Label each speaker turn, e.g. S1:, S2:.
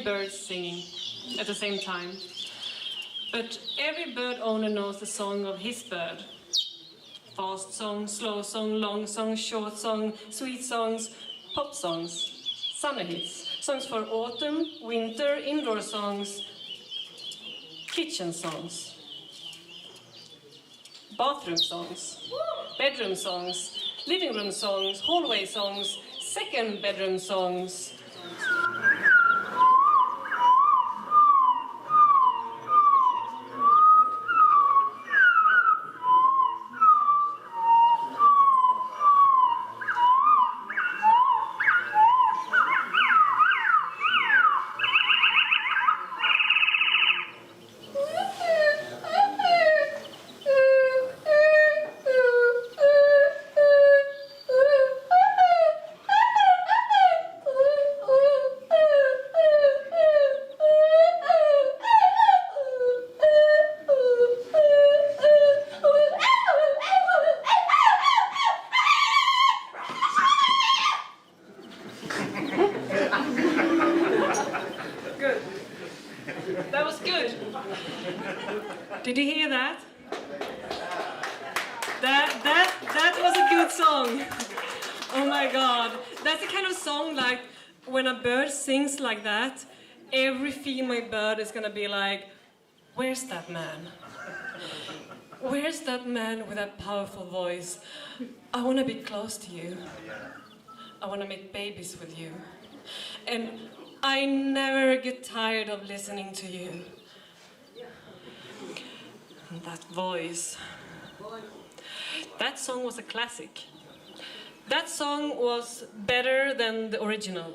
S1: birds singing at the same time. But every bird owner knows the song of his bird. Fast song, slow song, long song, short song, sweet songs, pop songs, summer hits, songs for autumn, winter, indoor songs, kitchen songs, bathroom songs, bedroom songs, living room songs, hallway songs, second bedroom songs. Did you hear that? That was a good song. Oh my God. That's the kind of song like when a bird sings like that, every female bird is gonna be like, where's that man? Where's that man with that powerful voice? I wanna be close to you. I wanna make babies with you. And I never get tired of listening to you. That voice. That song was a classic. That song was better than the original.